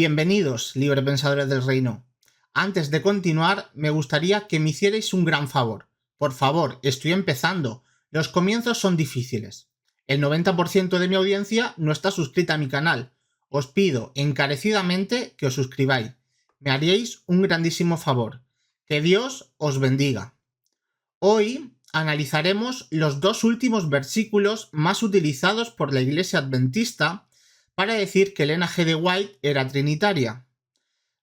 Bienvenidos, librepensadores del reino. Antes de continuar, me gustaría que me hicierais un gran favor. Por favor, estoy empezando. Los comienzos son difíciles. El 90% de mi audiencia no está suscrita a mi canal. Os pido encarecidamente que os suscribáis. Me haríais un grandísimo favor. Que Dios os bendiga. Hoy analizaremos los dos últimos versículos más utilizados por la Iglesia Adventista para decir que Elena G. de White era trinitaria.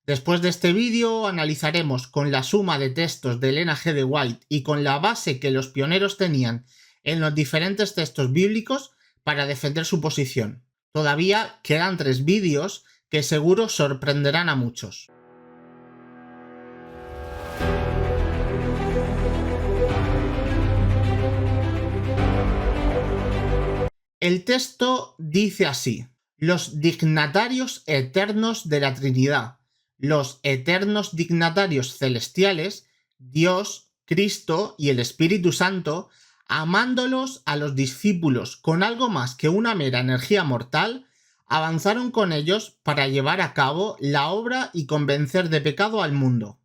Después de este vídeo analizaremos con la suma de textos de Elena G. de White y con la base que los pioneros tenían en los diferentes textos bíblicos para defender su posición. Todavía quedan 3 vídeos que seguro sorprenderán a muchos. El texto dice así: los dignatarios eternos de la Trinidad, los eternos dignatarios celestiales, Dios, Cristo y el Espíritu Santo, amándolos a los discípulos con algo más que una mera energía mortal, avanzaron con ellos para llevar a cabo la obra y convencer de pecado al mundo.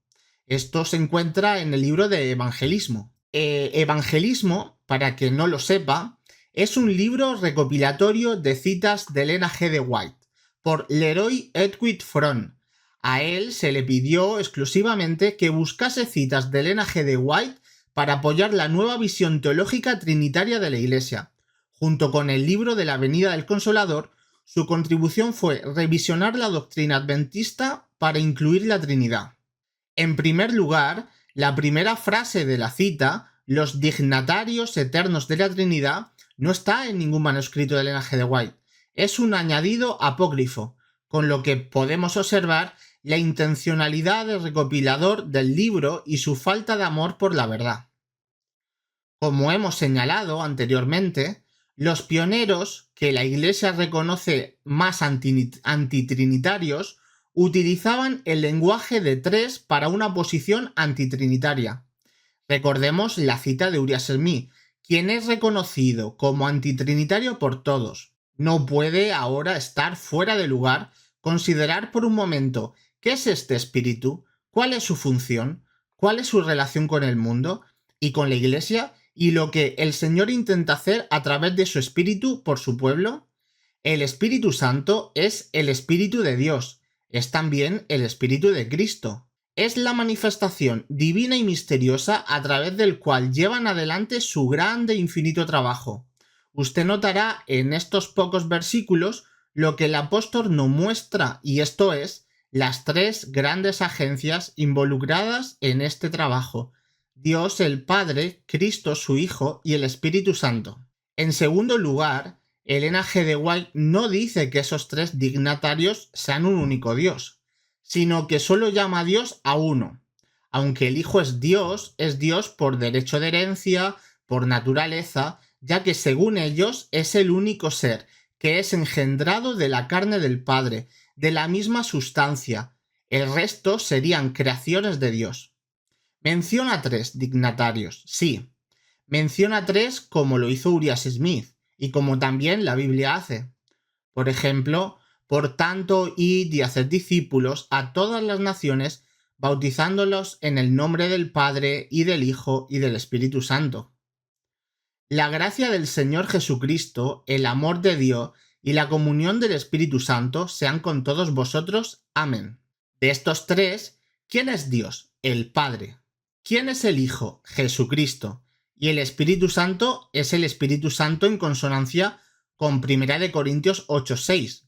Esto se encuentra en el libro de Evangelismo. Evangelismo, para quien no lo sepa, es un libro recopilatorio de citas de Elena G. de White, por Leroy Edwin Fromm. A él se le pidió exclusivamente que buscase citas de Elena G. de White para apoyar la nueva visión teológica trinitaria de la Iglesia. Junto con el libro de la Venida del Consolador, su contribución fue revisionar la doctrina adventista para incluir la Trinidad. En primer lugar, la primera frase de la cita, los dignatarios eternos de la Trinidad, no está en ningún manuscrito de Elena G. de White. Es un añadido apócrifo, con lo que podemos observar la intencionalidad del recopilador del libro y su falta de amor por la verdad. Como hemos señalado anteriormente, los pioneros que la Iglesia reconoce más antitrinitarios utilizaban el lenguaje de 3 para una posición antitrinitaria. Recordemos la cita de Uriah Smith, quien es reconocido como antitrinitario por todos. No puede ahora estar fuera de lugar considerar por un momento qué es este espíritu, cuál es su función, cuál es su relación con el mundo y con la Iglesia y lo que el Señor intenta hacer a través de su espíritu por su pueblo. El Espíritu Santo es el Espíritu de Dios, es también el Espíritu de Cristo. Es la manifestación divina y misteriosa a través del cual llevan adelante su grande e infinito trabajo. Usted notará en estos pocos versículos lo que el apóstol no muestra, y esto es las 3 grandes agencias involucradas en este trabajo: Dios el Padre, Cristo su Hijo y el Espíritu Santo. En segundo lugar, Elena G. de White no dice que esos 3 dignatarios sean un único Dios, sino que solo llama a Dios a uno. Aunque el Hijo es Dios por derecho de herencia, por naturaleza, ya que según ellos es el único ser que es engendrado de la carne del Padre, de la misma sustancia. El resto serían creaciones de Dios. Menciona 3 dignatarios, sí. Menciona 3 como lo hizo Uriah Smith y como también la Biblia hace. Por ejemplo, por tanto, id y haced discípulos a todas las naciones, bautizándolos en el nombre del Padre y del Hijo y del Espíritu Santo. La gracia del Señor Jesucristo, el amor de Dios y la comunión del Espíritu Santo sean con todos vosotros. Amén. De estos 3, ¿quién es Dios? El Padre. ¿Quién es el Hijo? Jesucristo. Y el Espíritu Santo es el Espíritu Santo en consonancia con 1 Corintios 8:6.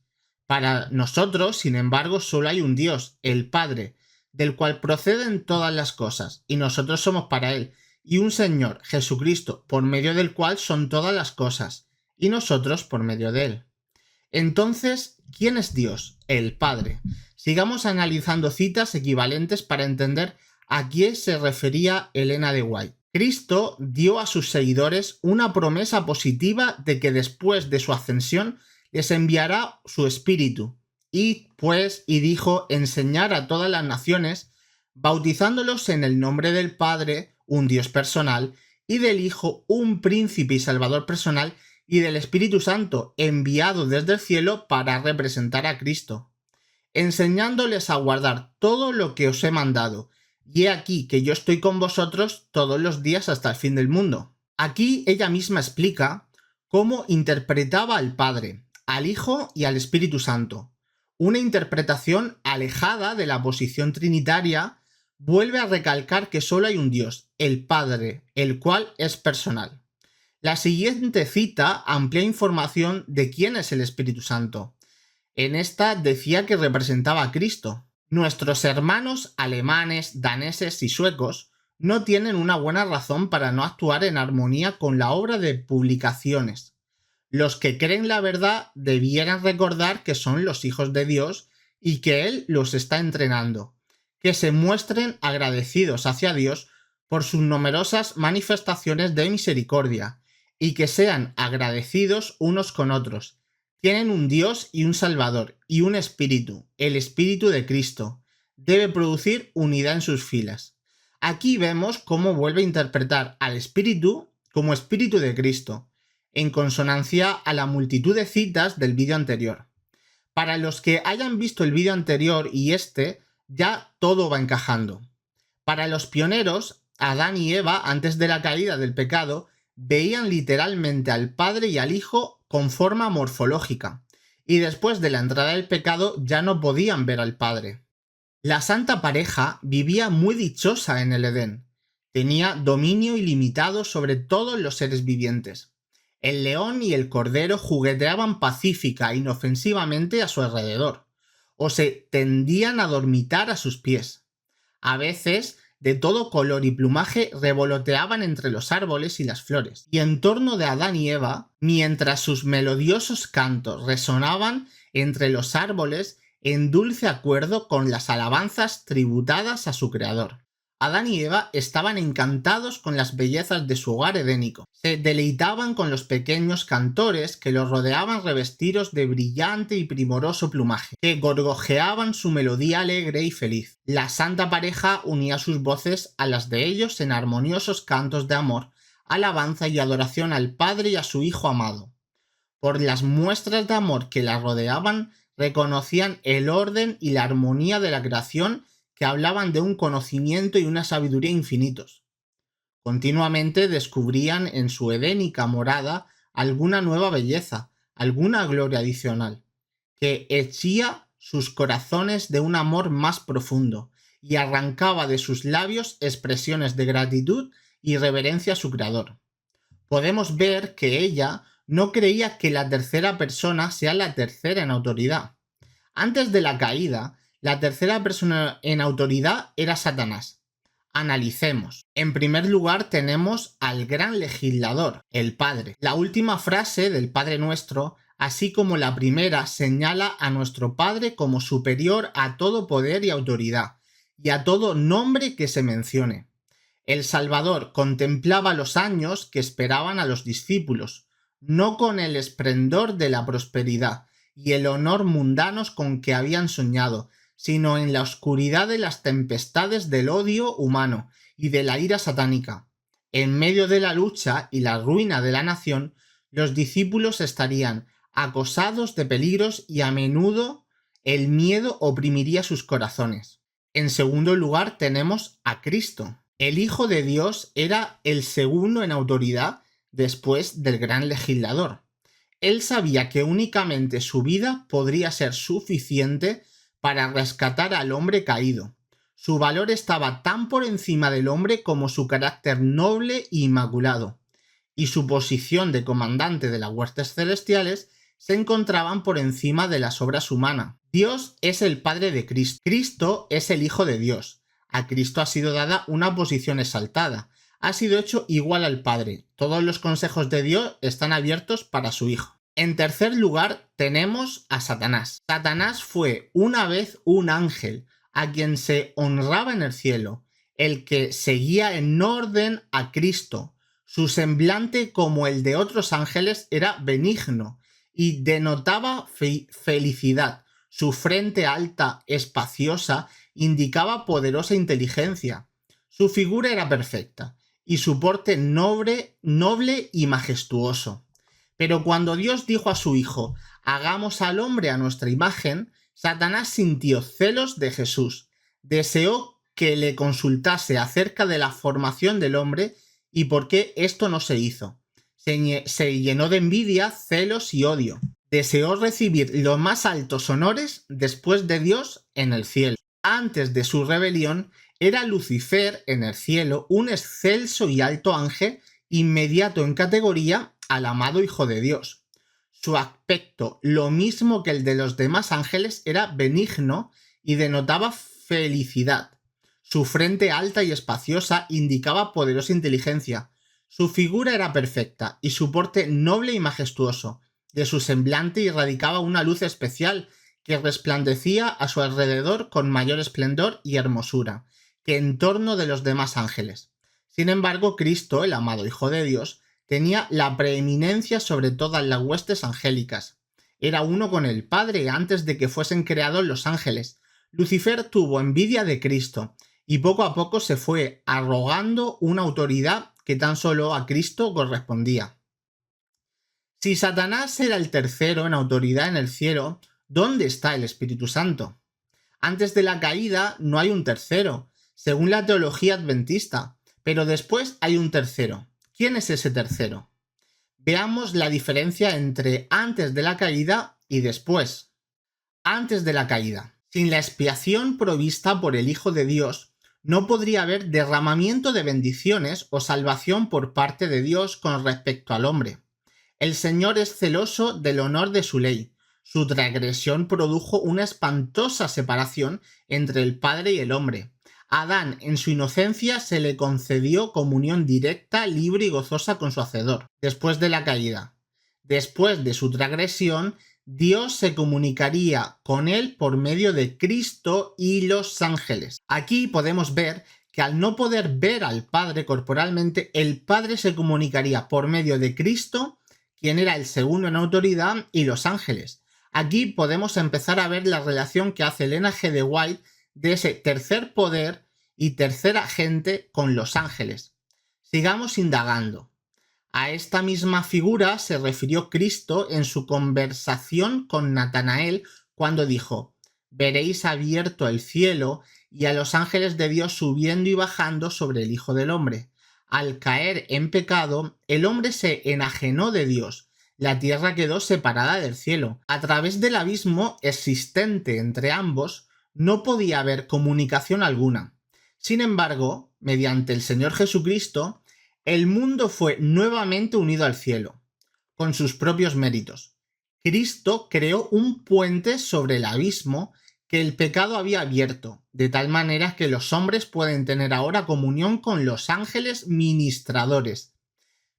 Para nosotros, sin embargo, solo hay un Dios, el Padre, del cual proceden todas las cosas, y nosotros somos para Él, y un Señor, Jesucristo, por medio del cual son todas las cosas, y nosotros por medio de Él. Entonces, ¿quién es Dios? El Padre. Sigamos analizando citas equivalentes para entender a quién se refería Elena de White. Cristo dio a sus seguidores una promesa positiva de que después de su ascensión les enviará su espíritu. Y dijo, enseñar a todas las naciones, bautizándolos en el nombre del Padre, un Dios personal, y del Hijo, un príncipe y salvador personal, y del Espíritu Santo, enviado desde el cielo para representar a Cristo. enseñándoles a guardar todo lo que os he mandado. Y he aquí que yo estoy con vosotros todos los días hasta el fin del mundo. Aquí ella misma explica cómo interpretaba al Padre, al Hijo y al Espíritu Santo. Una interpretación alejada de la posición trinitaria vuelve a recalcar que solo hay un Dios, el Padre, el cual es personal. La siguiente cita amplía información de quién es el Espíritu Santo. En esta decía que representaba a Cristo. Nuestros hermanos alemanes, daneses y suecos no tienen una buena razón para no actuar en armonía con la obra de publicaciones. Los que creen la verdad debieran recordar que son los hijos de Dios y que Él los está entrenando. Que se muestren agradecidos hacia Dios por sus numerosas manifestaciones de misericordia y que sean agradecidos unos con otros. Tienen un Dios y un Salvador y un Espíritu, el Espíritu de Cristo. Debe producir unidad en sus filas. Aquí vemos cómo vuelve a interpretar al Espíritu como Espíritu de Cristo, en consonancia a la multitud de citas del vídeo anterior. Para los que hayan visto el vídeo anterior y ya todo va encajando. Para los pioneros, Adán y Eva, antes de la caída del pecado, veían literalmente al Padre y al Hijo con forma morfológica, y después de la entrada del pecado ya no podían ver al Padre. La santa pareja vivía muy dichosa en el Edén. Tenía dominio ilimitado sobre todos los seres vivientes. El león y el cordero jugueteaban pacífica e inofensivamente a su alrededor, o se tendían a dormitar a sus pies. A veces, de todo color y plumaje, revoloteaban entre los árboles y las flores, y en torno de Adán y Eva, mientras sus melodiosos cantos resonaban entre los árboles en dulce acuerdo con las alabanzas tributadas a su creador. Adán y Eva estaban encantados con las bellezas de su hogar edénico. Se deleitaban con los pequeños cantores que los rodeaban revestidos de brillante y primoroso plumaje, que gorgojeaban su melodía alegre y feliz. La santa pareja unía sus voces a las de ellos en armoniosos cantos de amor, alabanza y adoración al Padre y a su Hijo amado. Por las muestras de amor que la rodeaban, reconocían el orden y la armonía de la creación, que hablaban de un conocimiento y una sabiduría infinitos. Continuamente descubrían en su edénica morada alguna nueva belleza, alguna gloria adicional, que hechía sus corazones de un amor más profundo y arrancaba de sus labios expresiones de gratitud y reverencia a su creador. Podemos ver que ella no creía que la tercera persona sea la tercera en autoridad. Antes de la caída, la tercera persona en autoridad era Satanás. Analicemos. En primer lugar tenemos al gran legislador, el Padre. La última frase del Padre Nuestro, así como la primera, señala a nuestro Padre como superior a todo poder y autoridad, y a todo nombre que se mencione. El Salvador contemplaba los años que esperaban a los discípulos, no con el esplendor de la prosperidad y el honor mundanos con que habían soñado, sino en la oscuridad de las tempestades del odio humano y de la ira satánica. En medio de la lucha y la ruina de la nación, los discípulos estarían acosados de peligros y a menudo el miedo oprimiría sus corazones. En segundo lugar tenemos a Cristo. El Hijo de Dios era el segundo en autoridad después del gran legislador. Él sabía que únicamente su vida podría ser suficiente para rescatar al hombre caído. Su valor estaba tan por encima del hombre como su carácter noble e inmaculado, y su posición de comandante de las huestes celestiales se encontraban por encima de las obras humanas. Dios es el Padre de Cristo. Cristo es el Hijo de Dios. A Cristo ha sido dada una posición exaltada. Ha sido hecho igual al Padre. Todos los consejos de Dios están abiertos para su Hijo. En tercer lugar tenemos a Satanás. Satanás fue una vez un ángel a quien se honraba en el cielo, el que seguía en orden a Cristo. Su semblante, como el de otros ángeles, era benigno y denotaba felicidad. Su frente alta, espaciosa, indicaba poderosa inteligencia. Su figura era perfecta y su porte noble y majestuoso. Pero cuando Dios dijo a su Hijo, hagamos al hombre a nuestra imagen, Satanás sintió celos de Jesús, deseó que le consultase acerca de la formación del hombre y por qué esto no se hizo. Se llenó de envidia, celos y odio. Deseó recibir los más altos honores después de Dios en el cielo. Antes de su rebelión, era Lucifer en el cielo un excelso y alto ángel inmediato en categoría al amado Hijo de Dios. Su aspecto, lo mismo que el de los demás ángeles, era benigno y denotaba felicidad. Su frente alta y espaciosa indicaba poderosa inteligencia. Su figura era perfecta y su porte noble y majestuoso. De su semblante irradiaba una luz especial que resplandecía a su alrededor con mayor esplendor y hermosura que en torno de los demás ángeles. Sin embargo, Cristo, el amado Hijo de Dios, tenía la preeminencia sobre todas las huestes angélicas. Era uno con el Padre antes de que fuesen creados los ángeles. Lucifer tuvo envidia de Cristo y poco a poco se fue arrogando una autoridad que tan solo a Cristo correspondía. Si Satanás era el tercero en autoridad en el cielo, ¿dónde está el Espíritu Santo? Antes de la caída no hay un tercero, según la teología adventista, pero después hay un tercero. ¿Quién es ese tercero? Veamos la diferencia entre antes de la caída y después. Antes de la caída. Sin la expiación provista por el Hijo de Dios, no podría haber derramamiento de bendiciones o salvación por parte de Dios con respecto al hombre. El Señor es celoso del honor de su ley. Su transgresión produjo una espantosa separación entre el Padre y el hombre. A Adán, en su inocencia, se le concedió comunión directa, libre y gozosa con su Hacedor, después de la caída. Después de su transgresión, Dios se comunicaría con él por medio de Cristo y los ángeles. Aquí podemos ver que al no poder ver al Padre corporalmente, el Padre se comunicaría por medio de Cristo, quien era el segundo en autoridad, y los ángeles. Aquí podemos empezar a ver la relación que hace Elena G. de White de ese tercer poder y tercer agente con los ángeles. Sigamos indagando. A esta misma figura se refirió Cristo en su conversación con Natanael cuando dijo: «Veréis abierto el cielo y a los ángeles de Dios subiendo y bajando sobre el Hijo del Hombre». Al caer en pecado, el hombre se enajenó de Dios. La tierra quedó separada del cielo. A través del abismo existente entre ambos, no podía haber comunicación alguna. Sin embargo, mediante el Señor Jesucristo, el mundo fue nuevamente unido al cielo, con sus propios méritos. Cristo creó un puente sobre el abismo que el pecado había abierto, de tal manera que los hombres pueden tener ahora comunión con los ángeles ministradores.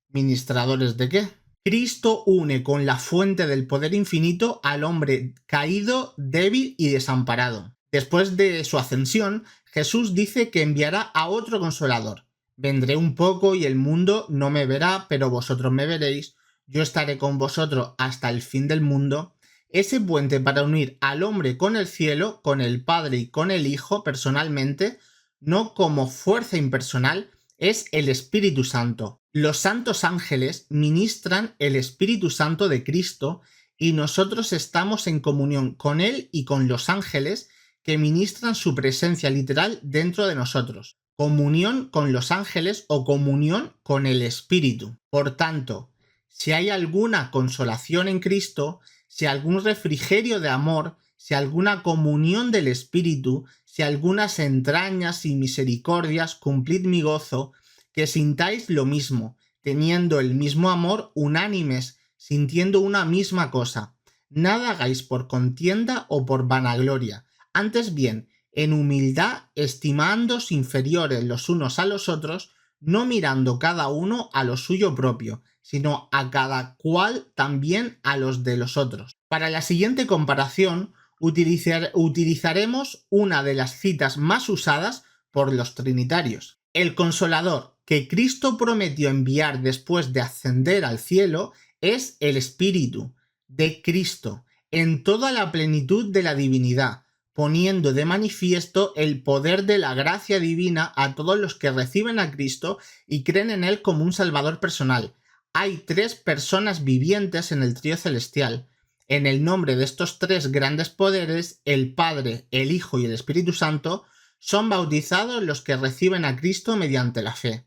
¿Ministradores de qué? Cristo une con la fuente del poder infinito al hombre caído, débil y desamparado. Después de su ascensión, Jesús dice que enviará a otro consolador. Vendré un poco y el mundo no me verá, pero vosotros me veréis. Yo estaré con vosotros hasta el fin del mundo. Ese puente para unir al hombre con el cielo, con el Padre y con el Hijo personalmente, no como fuerza impersonal, es el Espíritu Santo. Los santos ángeles ministran el Espíritu Santo de Cristo y nosotros estamos en comunión con Él y con los ángeles que ministran su presencia literal dentro de nosotros. Comunión con los ángeles o comunión con el Espíritu. Por tanto, si hay alguna consolación en Cristo, si algún refrigerio de amor, si alguna comunión del Espíritu, si algunas entrañas y misericordias, cumplid mi gozo, que sintáis lo mismo, teniendo el mismo amor, unánimes, sintiendo una misma cosa. Nada hagáis por contienda o por vanagloria, antes bien, en humildad, estimándoos inferiores los unos a los otros, no mirando cada uno a lo suyo propio, sino a cada cual también a los de los otros. Para la siguiente comparación, utilizaremos una de las citas más usadas por los trinitarios. El Consolador que Cristo prometió enviar después de ascender al cielo es el Espíritu de Cristo en toda la plenitud de la divinidad, poniendo de manifiesto el poder de la gracia divina a todos los que reciben a Cristo y creen en Él como un Salvador personal. Hay tres personas vivientes en el trío celestial. En el nombre de estos tres grandes poderes, el Padre, el Hijo y el Espíritu Santo, son bautizados los que reciben a Cristo mediante la fe.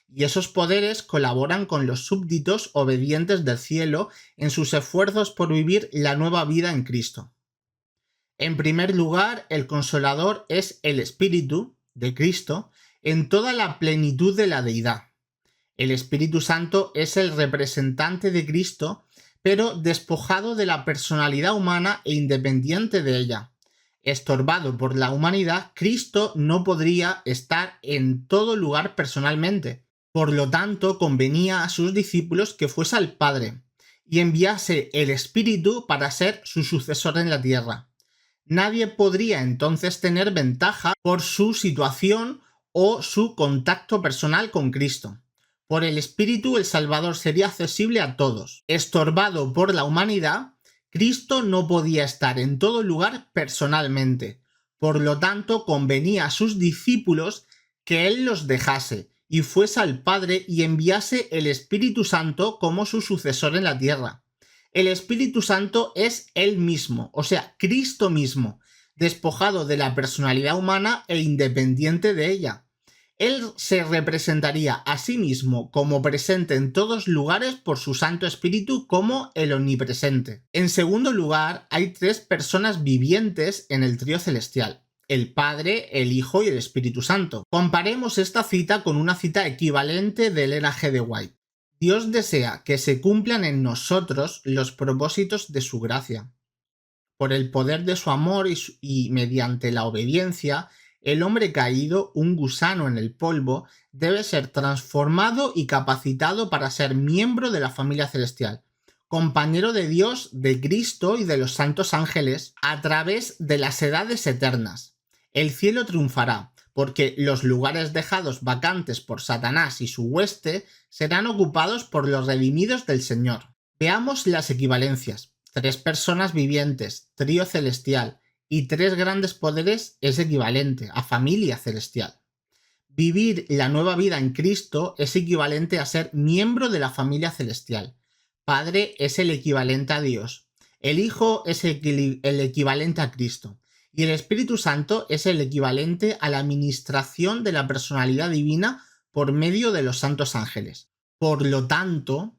Y esos poderes colaboran con los súbditos obedientes del cielo en sus esfuerzos por vivir la nueva vida en Cristo. En primer lugar, el Consolador es el Espíritu de Cristo en toda la plenitud de la deidad. El Espíritu Santo es el representante de Cristo, pero despojado de la personalidad humana e independiente de ella. Estorbado por la humanidad, Cristo no podría estar en todo lugar personalmente. Por lo tanto, convenía a sus discípulos que fuese al Padre y enviase el Espíritu para ser su sucesor en la tierra. Nadie podría entonces tener ventaja por su situación o su contacto personal con Cristo. Por el Espíritu, el Salvador sería accesible a todos. Estorbado por la humanidad, Cristo no podía estar en todo lugar personalmente. Por lo tanto, convenía a sus discípulos que Él los dejase y fuese al Padre y enviase el Espíritu Santo como su sucesor en la tierra. El Espíritu Santo es Él mismo, o sea, Cristo mismo, despojado de la personalidad humana e independiente de ella. Él se representaría a sí mismo como presente en todos lugares por su Santo Espíritu como el omnipresente. En segundo lugar, hay tres personas vivientes en el trío celestial: el Padre, el Hijo y el Espíritu Santo. Comparemos esta cita con una cita equivalente de Ellen G. de White. Dios desea que se cumplan en nosotros los propósitos de su gracia. Por el poder de su amor y mediante la obediencia, el hombre caído, un gusano en el polvo, debe ser transformado y capacitado para ser miembro de la familia celestial, compañero de Dios, de Cristo y de los santos ángeles a través de las edades eternas. El cielo triunfará, porque los lugares dejados vacantes por Satanás y su hueste serán ocupados por los redimidos del Señor. Veamos las equivalencias. Tres personas vivientes, trío celestial y tres grandes poderes es equivalente a familia celestial. Vivir la nueva vida en Cristo es equivalente a ser miembro de la familia celestial. Padre es el equivalente a Dios. El Hijo es el equivalente a Cristo. Y el Espíritu Santo es el equivalente a la administración de la personalidad divina por medio de los santos ángeles. Por lo tanto,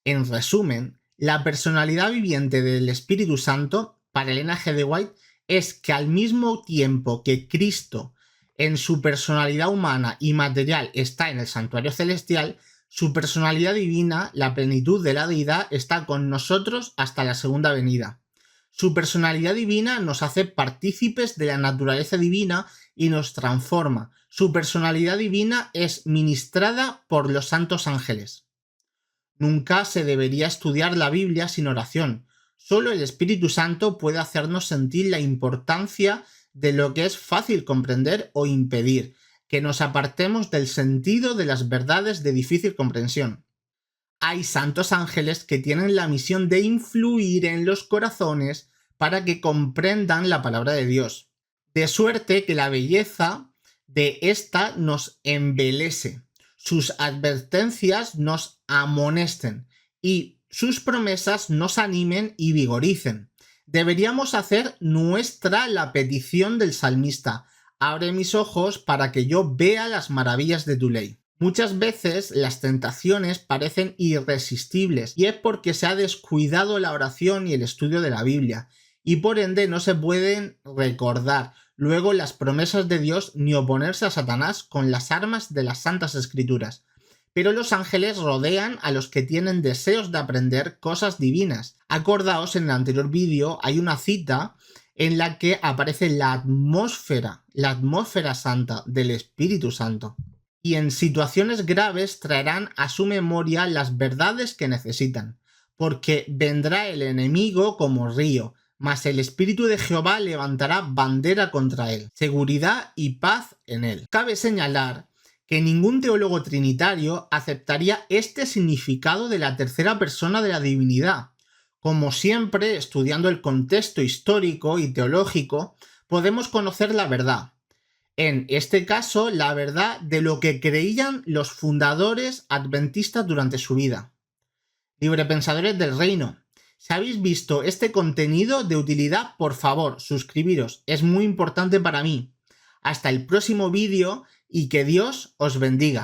en resumen, la personalidad viviente del Espíritu Santo, para Ellen G. de White, es que al mismo tiempo que Cristo en su personalidad humana y material está en el santuario celestial, su personalidad divina, la plenitud de la deidad, está con nosotros hasta la segunda venida. Su personalidad divina nos hace partícipes de la naturaleza divina y nos transforma. Su personalidad divina es ministrada por los santos ángeles. Nunca se debería estudiar la Biblia sin oración. Solo el Espíritu Santo puede hacernos sentir la importancia de lo que es fácil comprender o impedir, que nos apartemos del sentido de las verdades de difícil comprensión. Hay santos ángeles que tienen la misión de influir en los corazones para que comprendan la palabra de Dios, de suerte que la belleza de ésta nos embelese, sus advertencias nos amonesten y sus promesas nos animen y vigoricen. Deberíamos hacer nuestra la petición del salmista: abre mis ojos para que yo vea las maravillas de tu ley. Muchas veces las tentaciones parecen irresistibles y es porque se ha descuidado la oración y el estudio de la Biblia, y por ende no se pueden recordar luego las promesas de Dios ni oponerse a Satanás con las armas de las Santas Escrituras. Pero los ángeles rodean a los que tienen deseos de aprender cosas divinas. Acordaos, en el anterior vídeo hay una cita en la que aparece la atmósfera santa del Espíritu Santo. Y en situaciones graves traerán a su memoria las verdades que necesitan, porque vendrá el enemigo como río, mas el Espíritu de Jehová levantará bandera contra él, seguridad y paz en él. Cabe señalar que ningún teólogo trinitario aceptaría este significado de la tercera persona de la divinidad. Como siempre, estudiando el contexto histórico y teológico, podemos conocer la verdad. En este caso, la verdad de lo que creían los fundadores adventistas durante su vida. Librepensadores del reino. Si habéis visto este contenido de utilidad, por favor, suscribiros, es muy importante para mí. Hasta el próximo vídeo y que Dios os bendiga.